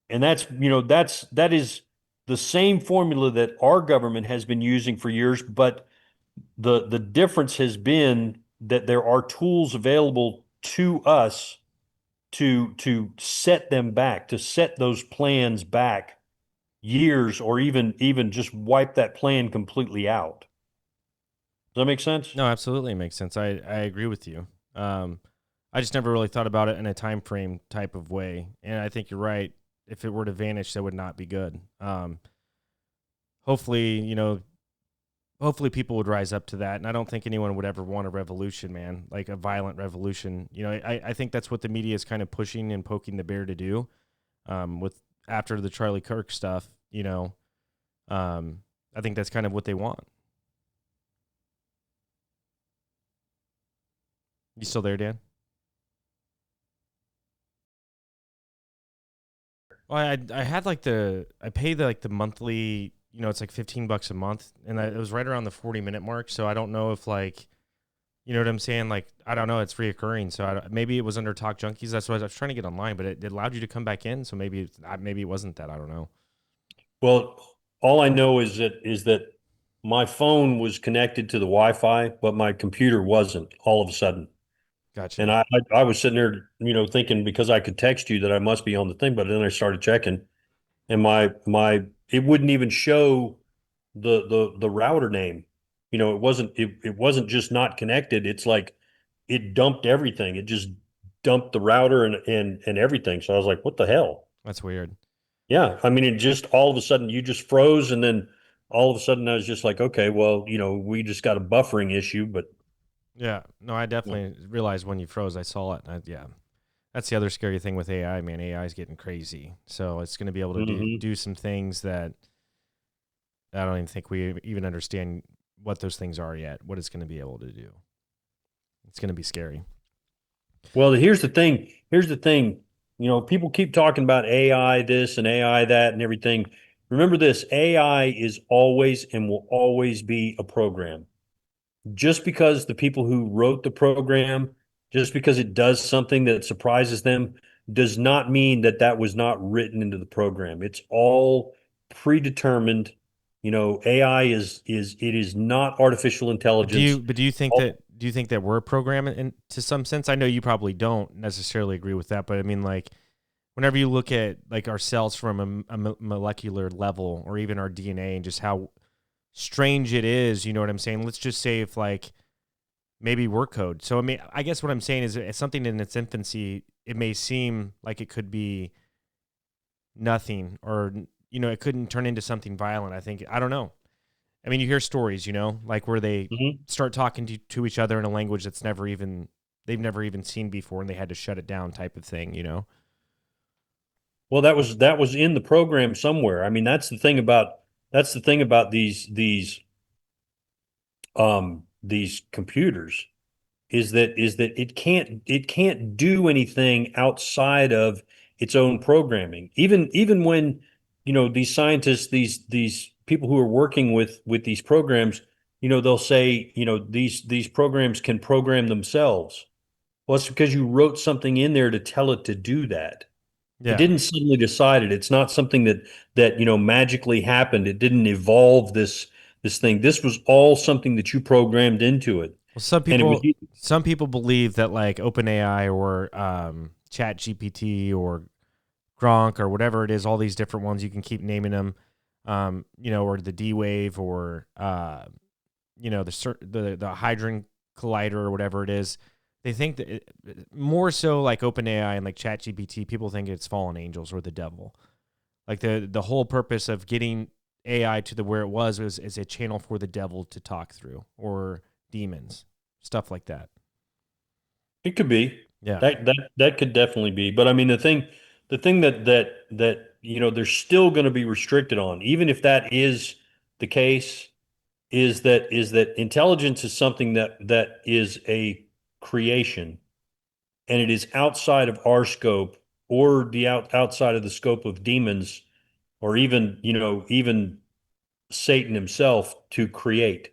And that is the same formula that our government has been using for years, but the difference has been that there are tools available to us to set them back, to set those plans back years, or even just wipe that plan completely out. Does that make sense? No, absolutely, it makes sense. I agree with you. I just never really thought about it in a time frame type of way. And I think you're right. If it were to vanish, that would not be good. Hopefully, hopefully people would rise up to that. And I don't think anyone would ever want a revolution, man, like a violent revolution. I think that's what the media is kind of pushing and poking the bear to do. With after the Charlie Kirk stuff, I think that's kind of what they want. You still there, Dan? Well, I had I paid the monthly, it's like $15 a month, and it was right around the 40-minute mark. So I don't know if you know what I'm saying? Like, I don't know, it's reoccurring. So maybe it was under Talk Junkies. That's what I was trying to get online, but it allowed you to come back in. So maybe it wasn't that. I don't know. Well, all I know is that my phone was connected to the Wi-Fi, but my computer wasn't all of a sudden. And Gotcha. I was sitting there, thinking because I could text you that I must be on the thing, but then I started checking, and my it wouldn't even show the router name. It wasn't just not connected. It's like it dumped everything. It just dumped the router and everything. So I was like, what the hell? That's weird. Yeah. I mean, it just all of a sudden you just froze, and then all of a sudden I was just like, okay, well, we just got a buffering issue, but Yeah. No, I definitely realized when you froze, I saw it. Yeah. That's the other scary thing with AI, man. AI is getting crazy. So it's going to be able to Mhm. do some things that I don't even think we even understand what those things are yet, what it's going to be able to do. It's going to be scary. Well, here's the thing. Here's the thing. People keep talking about AI this and AI that and everything. Remember this, AI is always and will always be a program. Just because the people who wrote the program, just because it does something that surprises them, does not mean that that was not written into the program. It's all predetermined. AI is not artificial But intelligence. do you think that we're programming in to some sense? I know you probably don't necessarily agree with that, but I mean, like, whenever you look at like our cells from a molecular level, or even our DNA, and just how strange it is, you know what I'm saying? Let's just say if maybe we're code. So I mean, I guess what I'm saying is it's something in its infancy. It may seem like it could be nothing, or it couldn't turn into something violent. I don't know. I mean, you hear stories, like where they Mhm. start talking to each other in a language they've never even seen before, and they had to shut it down, type of thing. Well, that was in the program somewhere. I mean, that's the thing about these computers is that it can't do anything outside of its own programming. Even when these scientists, these people who are working with these programs, they'll say these programs can program themselves. Well, it's because you wrote something in there to tell it to do that. It Yeah. didn't suddenly decide it. It's not something that magically happened. It didn't evolve this thing. This was all something that you programmed into it. Well, And it was some people believe that like OpenAI or Chat GPT or Gronk or whatever it is, all these different ones, you can keep naming them, or the D Wave, or the Hadron Collider, or whatever it is. They think that more so like OpenAI and like ChatGPT, people think it's fallen angels or the devil. Like the whole purpose of getting AI to the where it was is a channel for the devil to talk through, or demons, stuff like that. It could be. Yeah. That could definitely be. But I mean, the thing that they're still going to be restricted on, even if that is the case, is that intelligence is something that is a creation, and it is outside of our scope, or the outside of the scope of demons, or even Satan himself to create.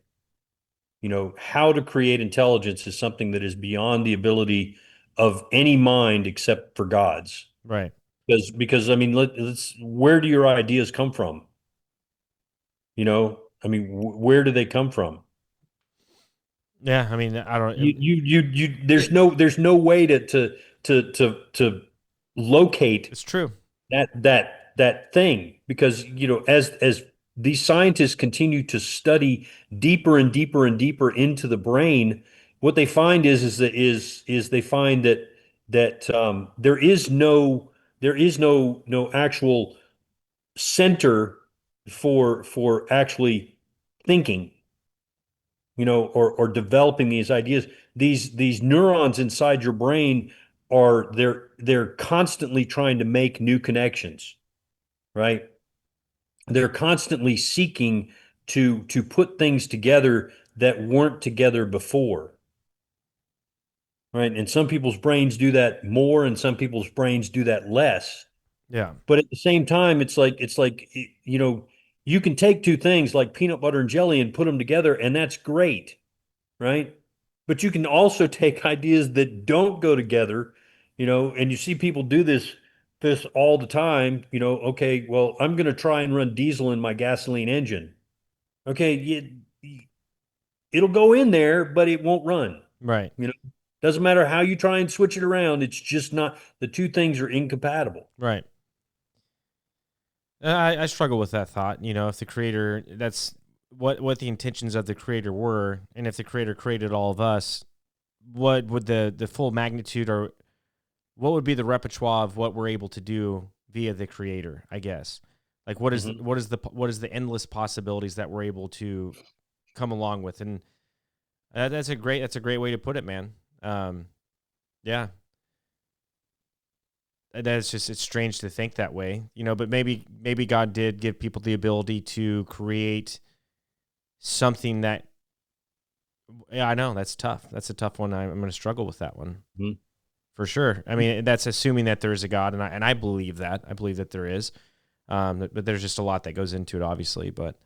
How to create intelligence is something that is beyond the ability of any mind except for God's. Right. Because I mean, where do your ideas come from? I mean, where do they come from? Yeah. I mean, I don't. There's no way to locate It's true. that thing, because as these scientists continue to study deeper and deeper and deeper into the brain, what they find is they find that that there is no actual center for actually thinking, or developing these ideas. These neurons inside your brain they're constantly trying to make new connections, right? They're constantly seeking to put things together that weren't together before, right? And some people's brains do that more, and some people's brains do that less. Yeah. But at the same time, it's like you can take two things like peanut butter and jelly and put them together, and that's great, right? But you can also take ideas that don't go together, and you see people do this all the time. Okay, well, I'm going to try and run diesel in my gasoline engine. Okay, it'll go in there, but it won't run. Right. You know, doesn't matter how you try and switch it around. It's just not, the two things are incompatible. Right. I struggle with that thought. If the creator, that's what the intentions of the creator were, and if the creator created all of us, what would the full magnitude, or what would be the repertoire of what we're able to do via the creator? I guess, like Hmm. what is the endless possibilities that we're able to come along with, and that's a great way to put it, man. Yeah, it's strange to think that way, but maybe God did give people the ability to create something that, yeah, I know that's tough. That's a tough one. I'm going to struggle with that one Hmm. for sure. I mean, that's assuming that there is a God, and I believe that. I believe that there is. But there's just a lot that goes into it, obviously. But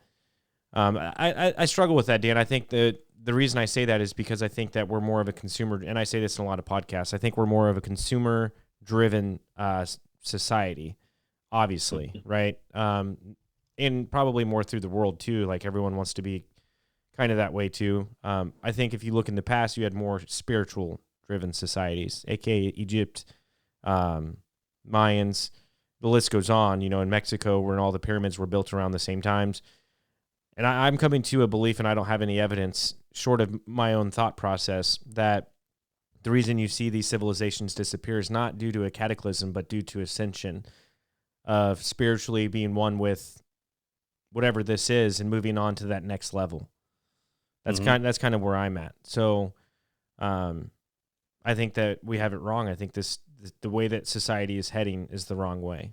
I struggle with that, Dan. I think that the reason I say that is because I think that we're more of a consumer, and I say this in a lot of podcasts. I think we're more of a consumer-driven society, obviously, right? And probably more through the world too. Like everyone wants to be kind of that way too. I think if you look in the past, you had more spiritual-driven societies, aka Egypt, Mayans. The list goes on. In Mexico, where all the pyramids were built around the same times. And I'm coming to a belief, and I don't have any evidence short of my own thought process, that the reason you see these civilizations disappear is not due to a cataclysm, but due to ascension of spiritually being one with whatever this is and moving on to that next level. Hmm. That's kind of where I'm at. So, I think that we have it wrong. I think the way that society is heading is the wrong way.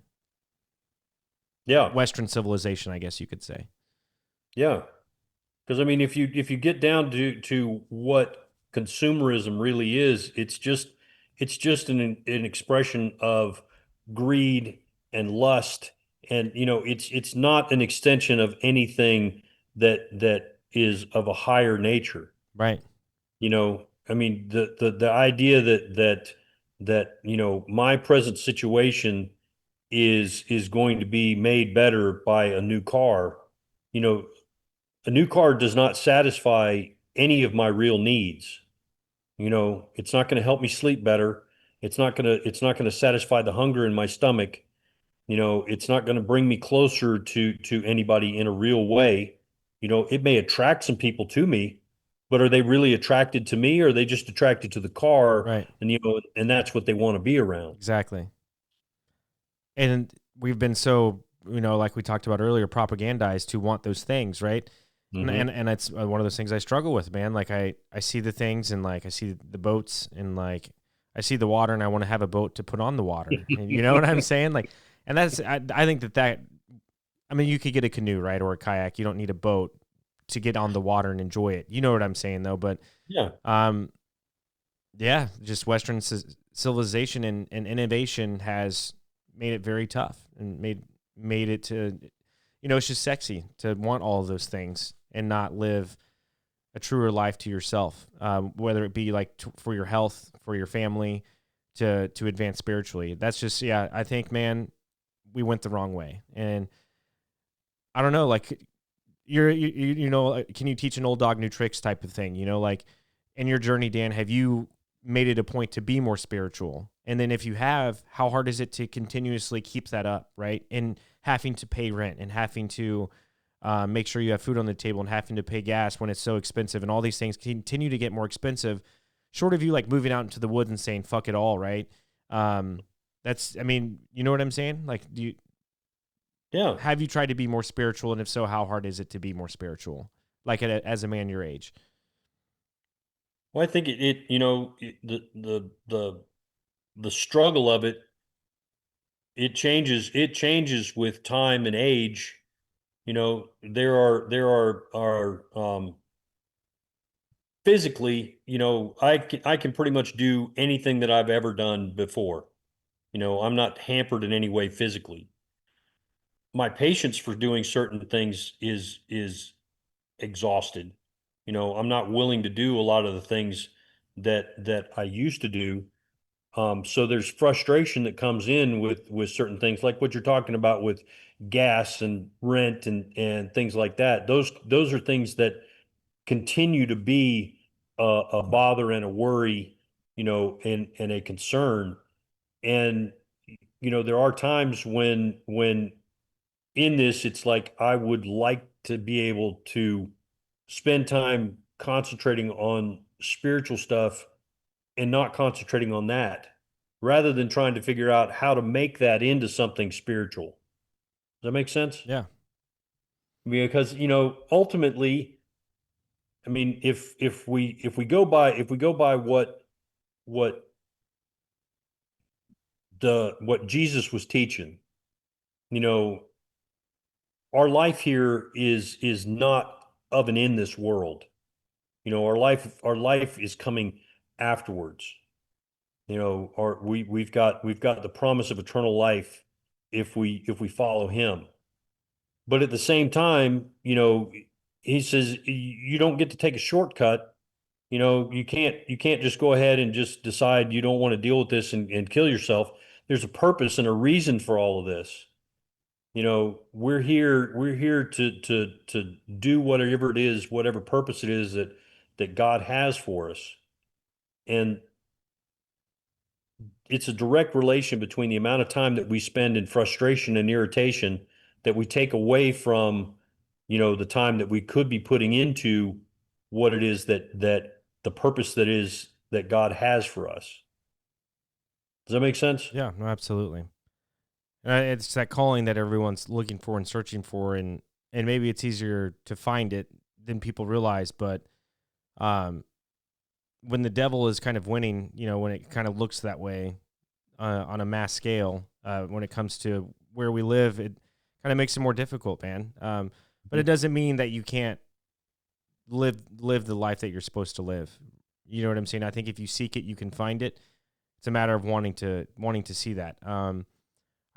Yeah. Western civilization, I guess you could say. Yeah. Because I mean, if you get down to what consumerism really is, it's just an expression of greed and lust, and it's not an extension of anything that is of a higher nature. Right. I mean, the idea that my present situation is going to be made better by a new car. You know, a new car does not satisfy any of my real needs. It's not going to help me sleep better. It's not going to satisfy the hunger in my stomach. It's not going to bring me closer to anybody in a real way. It may attract some people to me, but are they really attracted to me, or are they just attracted to the car, Right. and that's what they want to be around? Exactly. And we've been so, like we talked about earlier, propagandized to want those things, right? and Hmm. and, and it's one of those things I struggle with, man. Like I see the things, and like I see the boats, and like I see the water, and I want to have a boat to put on the water, and you know what I'm saying? Like, and I think that I mean, you could get a canoe, right, or a kayak. You don't need a boat to get on the water and enjoy it. You know what I'm saying, though. But Yeah. um yeah, just Western civilization and innovation has made it very tough, and made it to, it's just sexy to want all of those things and not live a truer life to yourself, whether it be like for your health, for your family, to advance spiritually. That's just, yeah, I think, man, we went the wrong way. And I don't know, like, can you teach an old dog new tricks type of thing? Like in your journey, Dan, have you made it a point to be more spiritual? And then if you have, how hard is it to continuously keep that up, right? And having to pay rent, and having to make sure you have food on the table, and having to pay gas when it's so expensive, and all these things continue to get more expensive. short of you like moving out into the woods and saying fuck it all, right? Um, that's, I mean, you know what I'm saying? Like, Yeah. have you tried to be more spiritual? And if so, how hard is it to be more spiritual? Like as a man your age? Well, I think the struggle of it, it changes with time and age. There are physically, I can pretty much do anything that I've ever done before. I'm not hampered in any way physically. My patience for doing certain things is exhausted. I'm not willing to do a lot of the things that I used to do. So there's frustration that comes in with certain things, like what you're talking about with gas and rent and things like that. Those are things that continue to be a bother and a worry, and a concern. And there are times when in this, it's like I would like to be able to spend time concentrating on spiritual stuff and not concentrating on that, rather than trying to figure out how to make that into something spiritual. Does that make sense? Yeah. Because, ultimately, I mean, if we go by what what Jesus was teaching, you know, our life here is not of and in this world. Our life is coming afterwards. We've got the promise of eternal life if we follow him. But at the same time, he says you don't get to take a shortcut. You can't just go ahead and just decide you don't want to deal with this and kill yourself. There's a purpose and a reason for all of this. We're here to do whatever it is, whatever purpose it is that God has for us. And it's a direct relation between the amount of time that we spend in frustration and irritation that we take away from, the time that we could be putting into what it is that the purpose that is that God has for us. Does that make sense? Yeah, no, absolutely. It's that calling that everyone's looking for and searching for, and maybe it's easier to find it than people realize. But um, when the devil is kind of winning, when it kind of looks that way on a mass scale, when it comes to where we live, it kind of makes it more difficult, man. But it doesn't mean that you can't live the life that you're supposed to live. You know what I'm saying? I think if you seek it, you can find it. It's a matter of wanting to see that.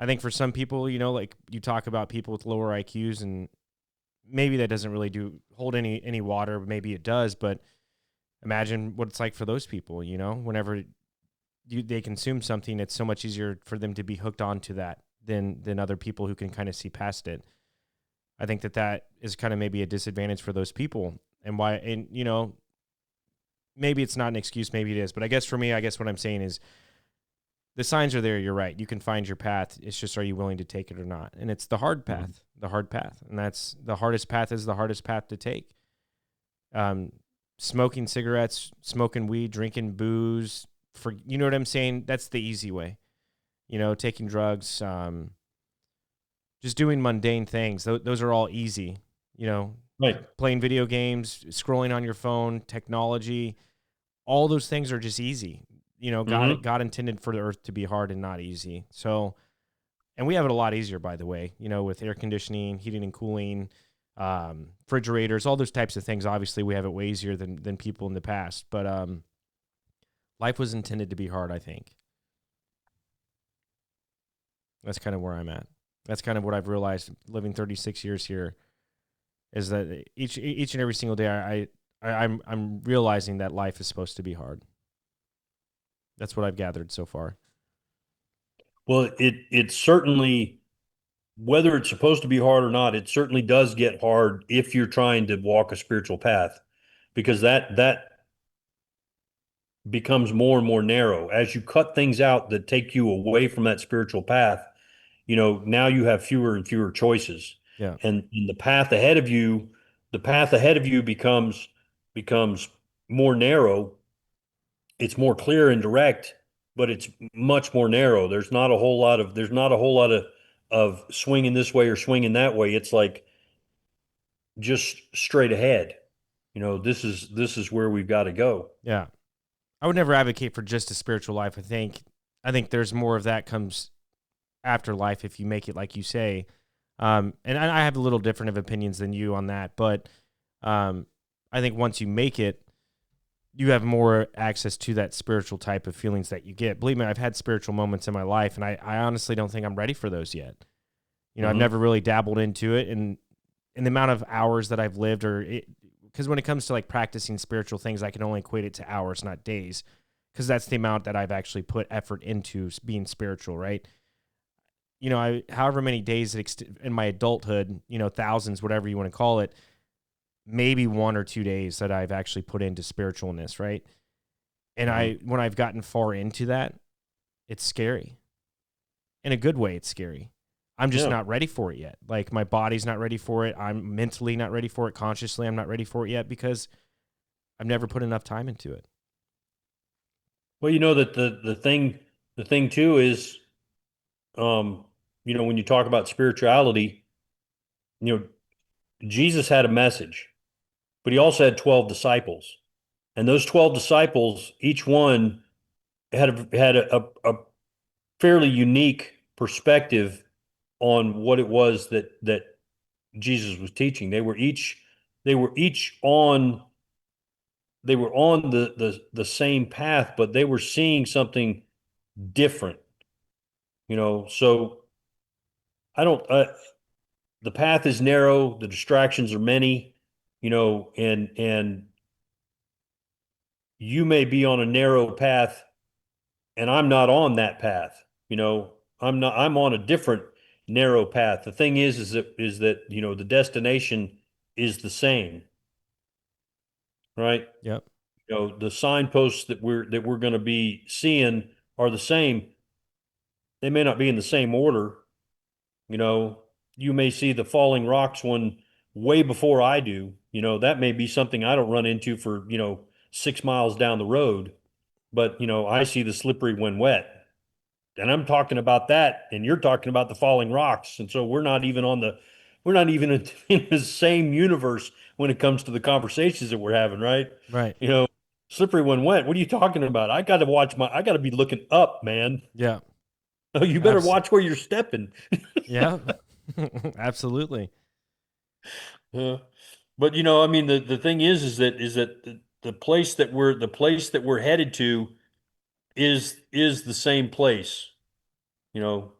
I think for some people, like you talk about people with lower IQs, and maybe that doesn't really hold any water. Maybe it does, but imagine what it's like for those people. Whenever they consume something, it's so much easier for them to be hooked onto that than other people who can kind of see past it. I think that is kind of maybe a disadvantage for those people, and why. And maybe it's not an excuse, maybe it is, but I guess for me, what I'm saying is the signs are there. You're right. You can find your path. It's just, are you willing to take it or not? And it's the hard path, and that's the hardest path is the hardest path to take. Smoking cigarettes, smoking weed, drinking booze, you know what I'm saying? That's the easy way. Taking drugs, just doing mundane things. Those are all easy. Right. Playing video games, scrolling on your phone, technology, all those things are just easy. Mm-hmm. God intended for the earth to be hard and not easy. So, and we have it a lot easier, by the way, with air conditioning, heating and cooling, refrigerators, all those types of things. Obviously, we have it way easier than people in the past. But life was intended to be hard, I think. That's kind of where I'm at. That's kind of what I've realized living 36 years here, is that each and every single day I'm realizing that life is supposed to be hard. That's what I've gathered so far. Well, it certainly, whether it's supposed to be hard or not, it certainly does get hard if you're trying to walk a spiritual path, because that becomes more and more narrow as you cut things out that take you away from that spiritual path. Now you have fewer and fewer choices, Yeah. and the path ahead of you becomes more narrow, it's more clear and direct, but it's much more narrow. There's not a whole lot of swinging this way or swinging that way. It's like just straight ahead. This is where we've got to go. Yeah. I would never advocate for just a spiritual life. I think there's more of that comes after life if you make it like you say. And I have a little different of opinions than you on that, but I think once you make it, you have more access to that spiritual type of feelings that you get. Believe me, I've had spiritual moments in my life, and I honestly don't think I'm ready for those yet. I've Mm-hmm. never really dabbled into it, and in the amount of hours that I've lived, because when it comes to like practicing spiritual things, I can only equate it to hours, not days, because that's the amount that I've actually put effort into being spiritual, right? However many days in my adulthood, thousands, whatever you want to call it, maybe 1 or 2 days that I've actually put into spiritualness, right? And Mm-hmm. when I've gotten far into that, it's scary. In a good way, it's scary. I'm just Yeah. not ready for it yet. Like my body's not ready for it. I'm mentally not ready for it. Consciously, I'm not ready for it yet because I've never put enough time into it. Well, that the thing too is, um, when you talk about spirituality, you know, Jesus had a message, but he also had 12 disciples. And those 12 disciples, each one had a fairly unique perspective on what it was that Jesus was teaching. They were each on the same path, but they were seeing something different, so I don't the path is narrow, the distractions are many, and you may be on a narrow path and I'm not on that path. I'm on a different narrow path. The thing is that the destination is the same, right? Yep. The signposts that we're going to be seeing are the same. They may not be in the same order. You know, you may see the falling rocks one way before I do. That may be something I don't run into for, 6 miles down the road, but I see the slippery when wet. And I'm talking about that, and you're talking about the falling rocks. And so we're not even in the same universe when it comes to the conversations that we're having, right? Right. You know, slippery when wet. What are you talking about? I got to be looking up, man. Yeah. Oh, you better Abs- watch where you're stepping. yeah. Absolutely. Yeah. But I mean, the thing is that the place that we're headed to is the same place. You know,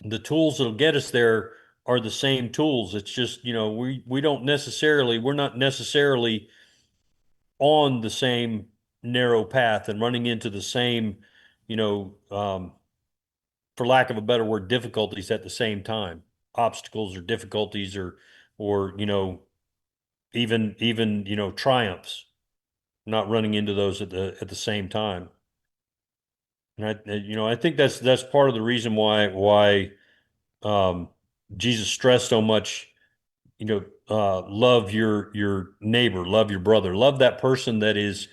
the tools that'll get us there are the same tools. It's just, we're not necessarily on the same narrow path and running into the same, you know, um, for lack of a better word, difficulties at the same time. Obstacles or difficulties or even triumphs. Not running into those at the same time. And I think that's part of the reason why um, Jesus stressed so much, love your neighbor, love your brother, love that person that is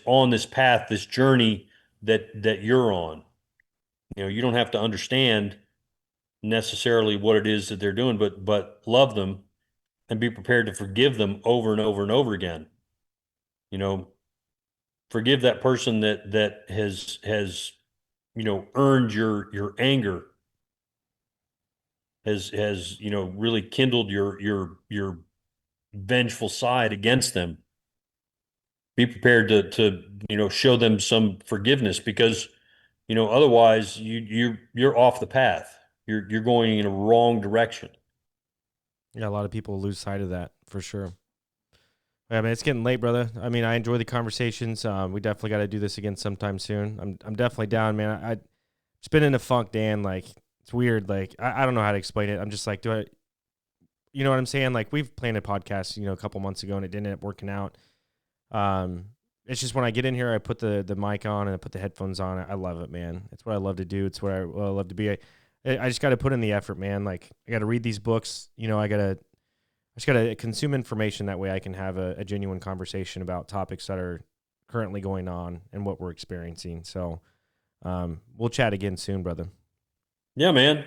on this path, this journey that you're on. You don't have to understand necessarily what it is that they're doing, but love them and be prepared to forgive them over and over and over again. You know, forgive that person that has earned your anger, has really kindled your vengeful side against them. Be prepared to show them some forgiveness, because otherwise you're off the path. You're going in a wrong direction. Yeah. A lot of people lose sight of that for sure. Yeah, man, it's getting late, brother. I mean, I enjoy the conversations. We definitely got to do this again sometime soon. I'm definitely down, man. I just been in a funk, Dan. Like it's weird. Like I don't know how to explain it. I'm just like, you know what I'm saying? Like we've planned a podcast, a couple months ago, and it didn't end up working out. Um, it's just when I get in here, I put the mic on and I put the headphones on. I love it, man. It's what I love to do. It's what I love to be. I just got to put in the effort, man. Like I got to read these books. I just got to consume information that way I can have a genuine conversation about topics that are currently going on and what we're experiencing. So we'll chat again soon, brother. Yeah, man.